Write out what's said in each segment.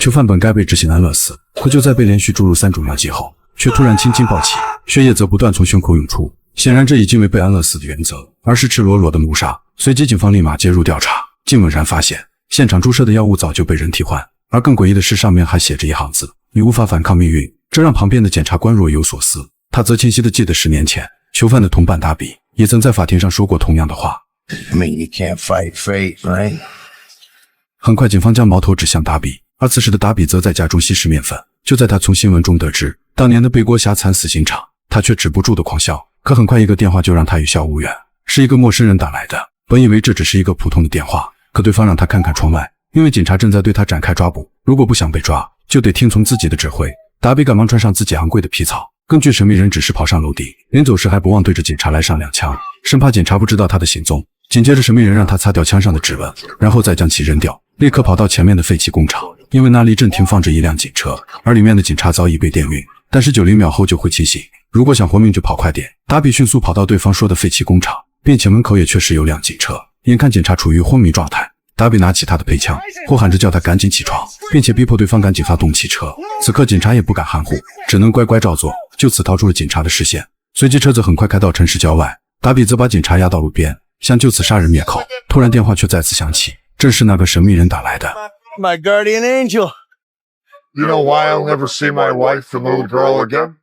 囚犯本该被执行安乐死，可就在被连续注入3种药剂后，却突然青筋暴起，血液则不断从胸口涌出。显然这已经违背安乐死的原则，而是赤裸裸的谋杀。随即警方立马介入调查，竟猛然发现现场注射的药物早就被人替换，而更诡异的是上面还写着一行字：你无法反抗命运。这让旁边的检察官若有所思，他则清晰地记得10年前囚犯的同伴达比也曾在法庭上说过同样的话。I mean, you can't fight fate, right? 很快警方将矛头指向达比，而此时的达比则在家中吸食面粉。就在他从新闻中得知当年的背锅侠惨死刑场，他却止不住的狂笑。可很快一个电话就让他与笑无缘，是一个陌生人打来的。本以为这只是一个普通的电话，可对方让他看看窗外，因为警察正在对他展开抓捕，如果不想被抓，就得听从自己的指挥。达比赶忙穿上自己昂贵的皮草，根据神秘人指示跑上楼梯，临走时还不忘对着警察来上2枪，生怕警察不知道他的行踪。紧接着神秘人让他擦掉枪上的指纹，然后再将其扔掉，立刻跑到前面的废弃工厂，因为那里正停放着一辆警车，而里面的警察早已被电晕，但是90秒后就会清醒，如果想活命就跑快点。达比迅速跑到对方说的废弃工厂，并且门口也确实有辆警车。眼看警察处于昏迷状态，达比拿起他的配枪，呼喊着叫他赶紧起床，并且逼迫对方赶紧发动汽车。此刻警察也不敢含糊，只能乖乖照做，就此逃出了警察的视线。随即车子很快开到城市郊外，达比则把警察押到路边，想就此杀人灭口。突然电话却再次响起，正是那个神秘人打来的。 My guardian angel. You know why I'll never see my wife, the little girl, again?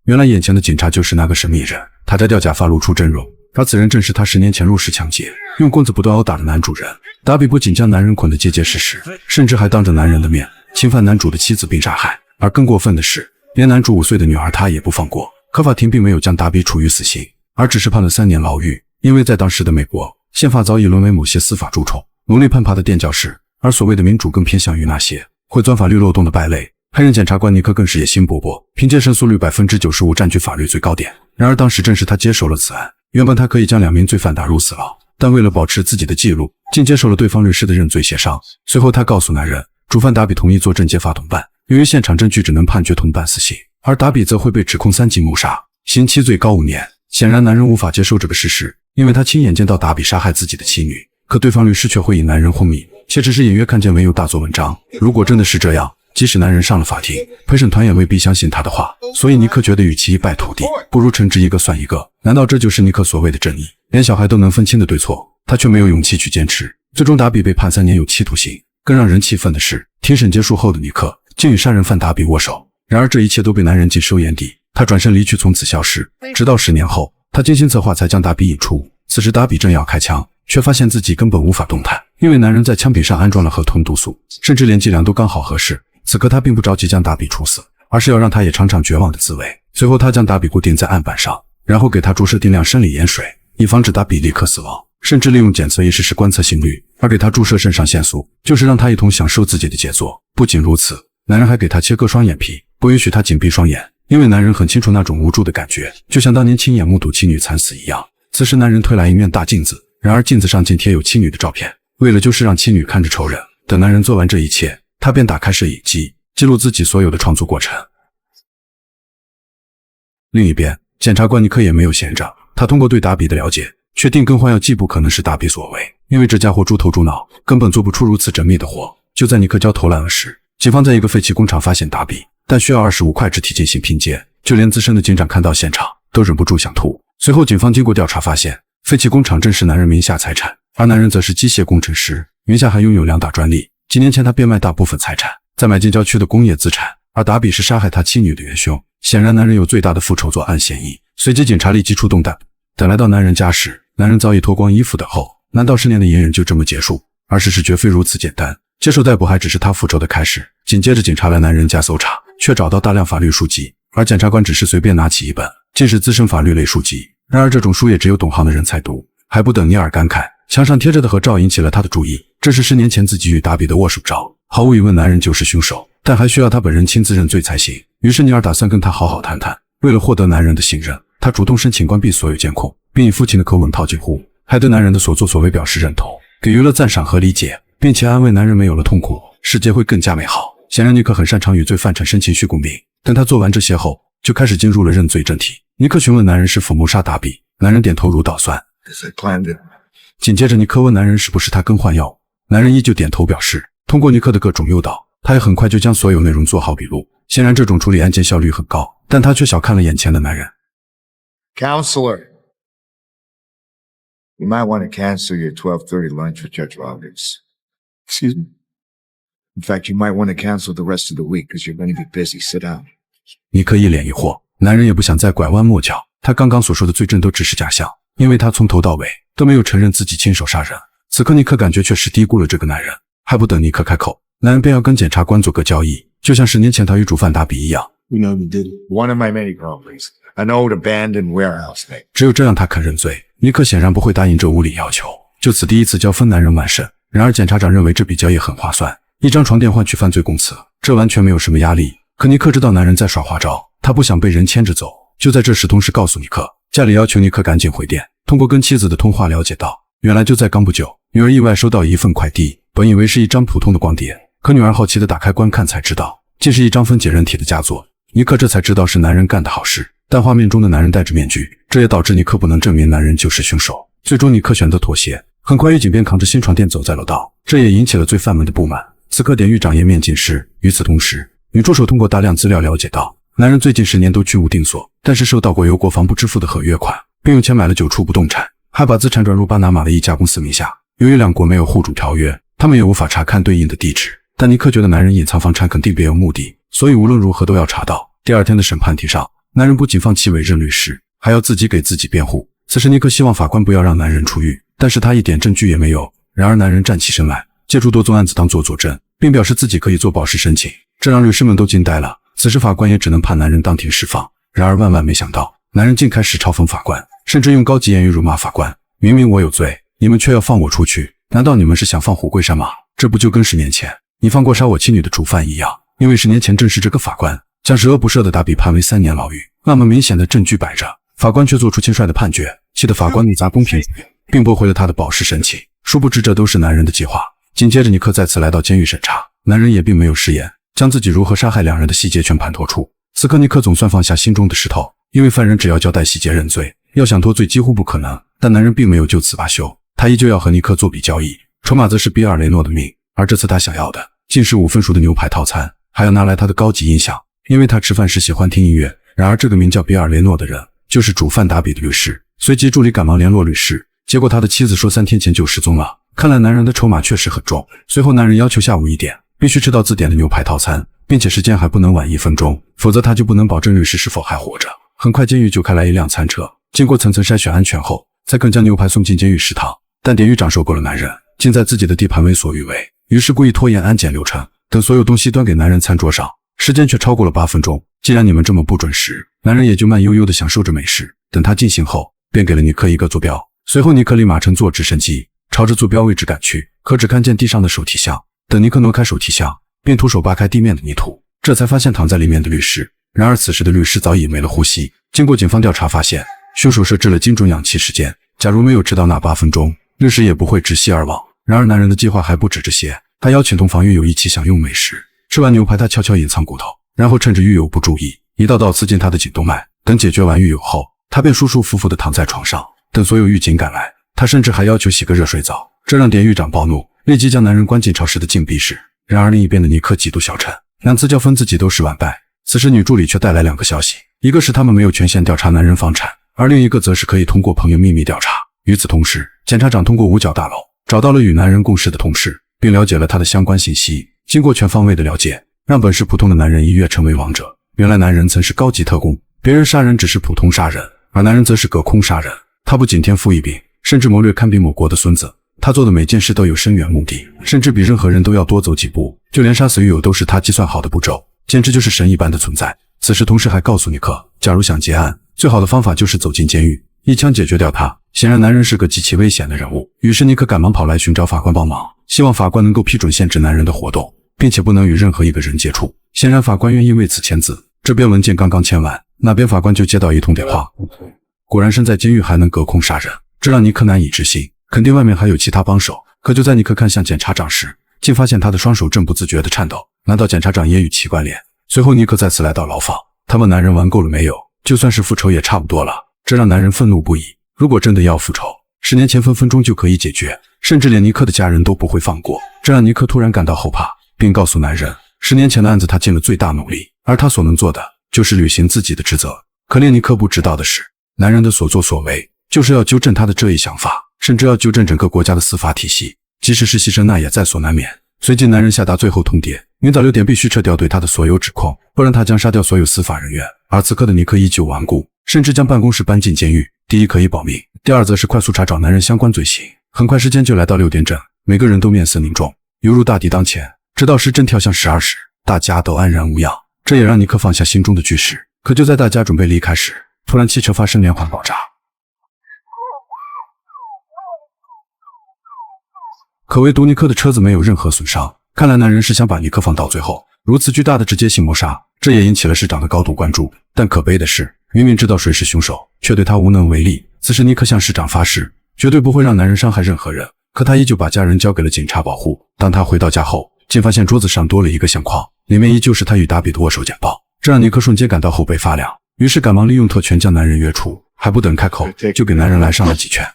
原来眼前的警察就是那个神秘人，他摘掉假发露出真容，而此人正是他10年前入室抢劫，用棍子不断殴打的男主人。达比不仅将男人捆得结结实实，甚至还当着男人的面侵犯男主的妻子并杀害，而更过分的是，连男主5岁的女儿他也不放过。可法庭并没有将达比处于死刑，而只是判了3年牢狱，因为在当时的美国，宪法早已沦为某些司法蛀虫，奴隶攀爬的垫脚石，而所谓的民主更偏向于那些会钻法律漏洞的败类。黑人检察官尼克更是野心勃勃，凭借胜诉率 95% 占据法律最高点。然而当时正是他接手了此案，原本他可以将2名罪犯打入死牢，但为了保持自己的记录，竟接受了对方律师的认罪协商。随后他告诉男人，主犯达比同意做正揭发同伴，由于现场证据只能判决同伴死刑，而达比则会被指控3级谋杀，刑期最高5年。显然男人无法接受这个事实，因为他亲眼见到达比杀害自己的妻女，可对方律师却会以男人昏迷且只是隐约看见为由大做文章。如果真的是这样，即使男人上了法庭，陪审团也未必相信他的话。所以尼克觉得与其一败涂地，不如惩治一个算一个。难道这就是尼克所谓的正义？连小孩都能分清的对错，他却没有勇气去坚持。最终达比被判3年有期徒刑。更让人气愤的是，庭审结束后的尼克竟与杀人犯达比握手。然而这一切都被男人尽收眼底，他转身离去，从此消失。直到10年后，他精心策划才将达比引出。此时达比正要开枪，却发现自己根本无法动弹，因为男人在枪柄上安装了河豚毒素，甚至连剂量都刚好合适。此刻他并不着急将达比处死，而是要让他也尝尝绝望的滋味。随后他将达比固定在案板上，然后给他注射定量生理盐水，以防止达比立刻死亡，甚至利用检测仪实施观测心率，而给他注射肾上腺素，就是让他一同享受自己的杰作。不仅如此，男人还给他切割双眼皮，不允许他紧闭双眼，因为男人很清楚那种无助的感觉，就像当年亲眼目睹妻女惨死一样。此时男人推来一面大镜子，然而镜子上竟贴有妻女的照片，为了就是让妻女看着仇人。等男人做完这一切，他便打开摄影机，记录自己所有的创作过程。另一边，检察官尼克也没有闲着，他通过对达比的了解，确定更换药剂不可能是达比所为，因为这家伙猪头猪脑，根本做不出如此缜密的活。就在尼克焦头烂额时，警方在一个废弃工厂发现达比，但需要25块肢体进行拼接，就连资深的警长看到现场都忍不住想吐。随后警方经过调查发现，废弃工厂正是男人名下财产，而男人则是机械工程师，名下还拥有2大专利。几年前他变卖大部分财产，再买进郊区的工业资产，而达比是杀害他妻女的元凶。显然男人有最大的复仇作案嫌疑。随即警察立即出动等来到男人家时，男人早已脱光衣服等候。难道10年的隐忍就这么结束？而事实绝非如此简单，接受逮捕还只是他复仇的开始。紧接着警察来男人家搜查，却找到大量法律书籍，而检察官只是随便拿起一本，竟是资深法律类书籍。然而这种书也只有懂行的人才读。还不等尼尔感慨，墙上贴着的合照引起了他的注意，这是10年前自己与达比的握手照。毫无疑问男人就是凶手，但还需要他本人亲自认罪才行。于是尼尔打算跟他好好谈谈。为了获得男人的信任，他主动申请关闭所有监控，并以父亲的口吻套近乎，还对男人的所作所为表示认同，给予了赞赏和理解，并且安慰男人没有了痛苦，世界会更加美好。显然尼克很擅长与罪犯产生情绪共鸣。等他做完这些后，就开始进入了认罪正题。尼克询问男人是否谋杀达比，男人点头如捣蒜。紧接着尼克问男人是不是他更换药物，男人依旧点头表示。通通过尼克的各种诱导，他也很快就将所有内容做好笔录。显然这种处理案件效率很高，但他却小看了眼前的男人。Counselor, you might want to cancel your 12:30 lunch with Judge Roberts. Excuse me? In fact, you might want to cancel the rest of the week because you're going to be busy. Sit down. 尼克一脸疑惑，男人也不想再拐弯抹角，他刚刚所说的罪证都只是假象，因为他从头到尾都没有承认自己亲手杀人。此刻尼克感觉确实低估了这个男人，还不等尼克开口，男人便要跟检察官做个交易，就像10年前他与主犯达比一样。 We know you did it. One of my many properties. An old abandoned warehouse thing. 只有这样他肯认罪。尼克显然不会答应这无理要求，就此第一次交分男人完胜。然而检察长认为这笔交易很划算，一张床垫换取犯罪供词，这完全没有什么压力。可尼克知道男人在耍花招，他不想被人牵着走。就在这时，同事告诉尼克，家里要求尼克赶紧回电。通过跟妻子的通话了解到，原来就在刚不久，女儿意外收到一份快递，本以为是一张普通的光碟，可女儿好奇地打开观看才知道，竟是一张分解人体的佳作。尼克这才知道是男人干的好事，但画面中的男人戴着面具，这也导致尼克不能证明男人就是凶手。最终尼克选择妥协，很快狱警便扛着新床垫走在楼道，这也引起了罪犯们的不满。此刻典狱长颜面尽失。与此同时，女助手通过大量资料了解到，男人最近10年都居无定所，但是收到过由国防部支付的合约款，并用钱买了9处不动产，还把资产转入巴拿马的一家公司名下。由于两国没有互主条约，他们也无法查看对应的地址，但尼克觉得男人隐藏房产肯定别有目的，所以无论如何都要查到。第二天的审判庭上，男人不仅放弃委任律师，还要自己给自己辩护。此时尼克希望法官不要让男人出狱，但是他一点证据也没有。然而男人站起身来，借助多宗案子当作佐证，并表示自己可以做保释申请，这让律师们都惊呆了。此时法官也只能判男人当庭释放。然而万万没想到，男人竟开始嘲讽法官，甚至用高级言语辱骂法官。明明我有罪，你们却要放我出去，难道你们是想放虎归山吗？这不就跟10年前你放过杀我妻女的主犯一样？因为10年前正是这个法官将十恶不赦的达比判为3年牢狱，那么明显的证据摆着，法官却做出轻率的判决，气得法官怒砸公平，并驳回了他的保释申请。殊不知这都是男人的计划。紧接着尼克再次来到监狱审查，男人也并没有食言，将自己如何杀害两人的细节全盘托出。此刻尼克总算放下心中的石头，因为犯人只要交代细节认罪，要想脱罪几乎不可能。但男人并没有就此罢休，他依旧要和尼克做笔交易，筹码则是比尔雷诺的命。而这次他想要的竟是5分熟的牛排套餐，还要拿来他的高级音响，因为他吃饭时喜欢听音乐。然而这个名叫比尔雷诺的人就是主犯达比的律师。随即助理赶忙联络律师，结果他的妻子说3天前就失踪了。看来男人的筹码确实很重。随后男人要求下午1点必须吃到自点的牛排套餐，并且时间还不能晚1分钟，否则他就不能保证律师是否还活着。很快监狱就开来一辆餐车，经过层层筛选安全后，才肯将牛排送进监狱食堂。但典狱长受够了男人竟在自己的地盘为所欲为，于是故意拖延安检流程，等所有东西端给男人餐桌上，时间却超过了8分钟。既然你们这么不准时，男人也就慢悠悠地享受着美食。等他进行后，便给了尼克一个坐标。随后尼克立马乘坐直升机朝着坐标位置赶去，可只看见地上的手提箱。等尼克挪开手提箱，便徒手扒开地面的泥土，这才发现躺在里面的律师。然而此时的律师早已没了呼吸。经过警方调查发现，凶手设置了精准氧气时间，假如没有迟到那8分钟，律师也不会窒息而亡。然而男人的计划还不止这些，他邀请同房狱友一起享用美食。吃完牛排，他悄悄隐藏骨头，然后趁着狱友不注意，一道道刺进他的颈动脉。等解决完狱友后，他便舒舒服服地躺在床上，等所有狱警赶来。他甚至还要求洗个热水澡，这让典狱长暴怒，立即将男人关进潮湿的禁闭室。然而另一边的尼克极度消沉，2次交分自己都是完败。此时女助理却带来2个消息，一个是他们没有权限调查男人房产，而另一个则是可以通过朋友秘密调查。与此同时，检察长通过五角大楼找到了与男人共事的同事，并了解了他的相关信息。经过全方位的了解，让本是普通的男人一跃成为王者。原来男人曾是高级特工，别人杀人只是普通杀人，而男人则是隔空杀人。他不仅天赋异禀，甚至谋略堪比某国的孙子。他做的每件事都有深远目的，甚至比任何人都要多走几步，就连杀死狱友都是他计算好的步骤，简直就是神一般的存在。此时同事还告诉尼克，假如想结案，最好的方法就是走进监狱，一枪解决掉他。显然男人是个极其危险的人物，于是尼克赶忙跑来寻找法官帮忙，希望法官能够批准限制男人的活动，并且不能与任何一个人接触。显然法官愿意为此签字。这边文件刚刚签完，那边法官就接到一通电话，果然身在监狱还能隔空杀人，这让尼克难以置信，肯定外面还有其他帮手。可就在尼克看向检察长时，竟发现他的双手正不自觉地颤抖，难道检察长也与其关联？随后尼克再次来到牢房，他问男人玩够了没有，就算是复仇也差不多了。这让男人愤怒不已，如果真的要复仇，10年前分分钟就可以解决，甚至连尼克的家人都不会放过，这让尼克突然感到后怕，并告诉男人，10年前的案子他尽了最大努力，而他所能做的就是履行自己的职责。可令尼克不知道的是，男人的所作所为就是要纠正他的这一想法，甚至要纠正整个国家的司法体系，即使是牺牲那也在所难免。随即男人下达最后通牒，明早6点必须撤掉对他的所有指控，不然他将杀掉所有司法人员。而此刻的尼克依旧顽固，甚至将办公室搬进监狱。第一可以保命，第二则是快速查找男人相关罪行。很快时间就来到6点整，每个人都面色凝重，犹如大敌当前。直到时针跳向12时，大家都安然无恙，这也让尼克放下心中的惧视。可就在大家准备离开时，突然汽车发生连环爆炸。可唯独尼克的车子没有任何损伤，看来男人是想把尼克放到最后。如此巨大的直接性谋杀，这也引起了市长的高度关注。但可悲的是，明明知道谁是凶手，却对他无能为力。此时尼克向市长发誓，绝对不会让男人伤害任何人。可他依旧把家人交给了警察保护。当他回到家后，竟发现桌子上多了一个相框，里面依旧是他与达比的握手简报，这让尼克瞬间感到后背发凉。于是赶忙利用特权将男人约出，还不等开口，就给男人来上了几拳，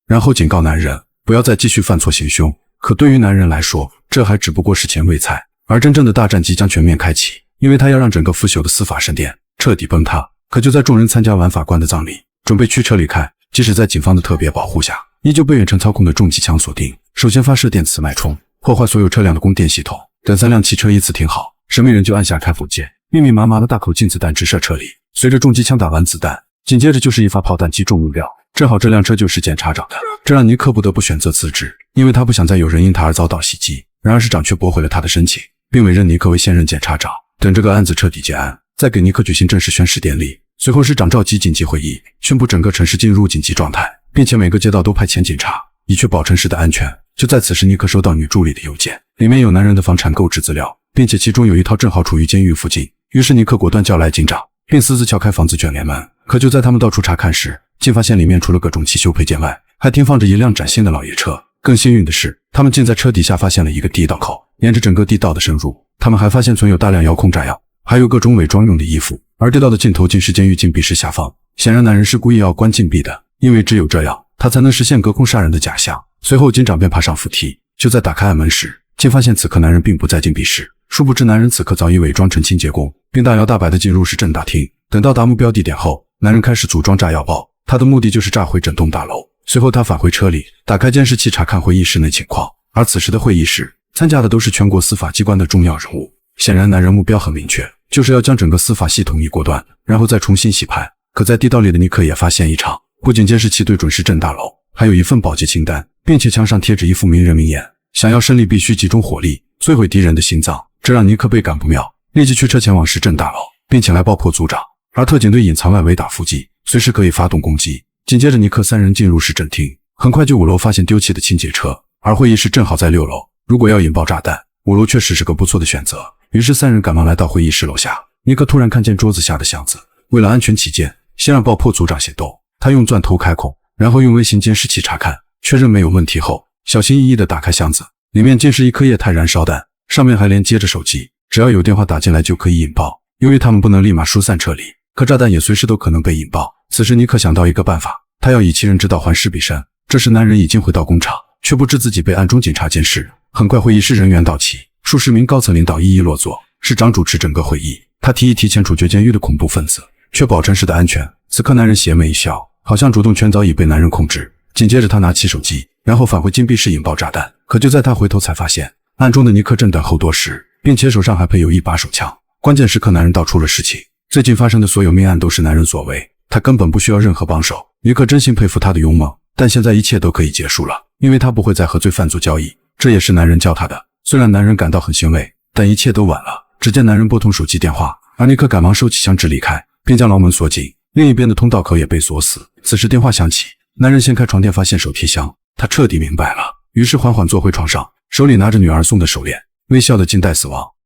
然后警告男人不要再继续犯错行凶。可对于男人来说，这还只不过是前味菜，而真正的大战即将全面开启，因为他要让整个腐朽的司法神殿彻底崩塌。可就在众人参加完法官的葬礼，准备驱车离开，即使在警方的特别保护下，依旧被远程操控的重机枪锁定。首先发射电磁脉冲，破坏所有车辆的供电系统。等3辆汽车依次停好，神秘人就按下开火键，密密麻麻的大口径子弹直射车里。随着重机枪打完子弹，紧接着就是一发炮弹击中目标。正好这辆车就是检察长的，这让尼克不得不选择辞职，因为他不想再有人因他而遭到袭击。然而市长却驳回了他的申请，并委任尼克为现任检察长，等这个案子彻底结案，再给尼克举行正式宣誓典礼。随后市长召集紧急会议，宣布整个城市进入紧急状态，并且每个街道都派遣警察，以确保城市的安全。就在此时，尼克收到女助理的邮件，里面有男人的房产购置资料，并且其中有一套正好处于监狱附近。于是尼克果断叫来警长，并私自撬开房子卷帘门。可就在他们到处查看时，竟发现里面除了各种汽修配件外，还停放着一辆崭新的老爷车。更幸运的是，他们竟在车底下发现了一个地道口，沿着整个地道的深入，他们还发现存有大量遥控炸药，还有各种伪装用的衣服。而地道的尽头竟是监狱禁闭室下方，显然男人是故意要关禁闭的，因为只有这样，他才能实现隔空杀人的假象。随后警长便爬上扶梯，就在打开暗门时，竟发现此刻男人并不在禁闭室，殊不知男人此刻早已伪装成清洁工，并大摇大摆地进入市政大厅。等到达目标地点后，男人开始组装炸药包，他的目的就是炸毁整栋大楼。随后他返回车里，打开监视器查看会议室内情况。而此时的会议室参加的都是全国司法机关的重要人物，显然男人目标很明确，就是要将整个司法系统一锅端，然后再重新洗牌。可在地道里的尼克也发现异常，不仅监视器对准市政大楼，还有一份保洁清单，并且墙上贴着一副名人名言，想要胜利必须集中火力，摧毁敌人的心脏。这让尼克倍感不妙，立即驱车前往市政大楼，并请来爆破组长。而特警队隐藏外围打伏击，随时可以发动攻击。紧接着尼克3人进入市政厅，很快就5楼发现丢弃的清洁车，而会议室正好在6楼，如果要引爆炸弹，5楼确实是个不错的选择。于是3人赶忙来到会议室楼下。尼克突然看见桌子下的箱子，为了安全起见，先让爆破组长先动。他用钻头开孔，然后用微型监视器查看，确认没有问题后，小心翼翼地打开箱子，里面竟是一颗液态燃烧弹，上面还连接着手机，只要有电话打进来就可以引爆。由于他们不能立马疏散撤离，可炸弹也随时都可能被引爆。此时尼克想到一个办法，他要以其人之道还施彼身。这时男人已经回到工厂，却不知自己被暗中警察监视。很快会议室人员到齐，数十名高层领导一一落座，市长主持整个会议。他提议提前处决监狱的恐怖分子，确保城市的安全。此刻男人邪魅一笑，好像主动权早已被男人控制。紧接着他拿起手机，然后返回禁闭室引爆炸弹。可就在他回头才发现，暗中的尼克正等候多时，并且手上还配有一把手枪。关键时刻男人道出了实情，最近发生的所有命案都是男人所为，他根本不需要任何帮手。尼克真心佩服他的勇猛，但现在一切都可以结束了，因为他不会再和罪犯做交易，这也是男人教他的。虽然男人感到很欣慰，但一切都晚了。只见男人拨通手机电话，而尼克赶忙收起枪支离开，并将牢门锁紧，另一边的通道口也被锁死。此时电话响起，男人掀开床垫发现手提箱，他彻底明白了，于是缓缓坐回床上，手里拿着女儿送的手链，微笑的静待死亡。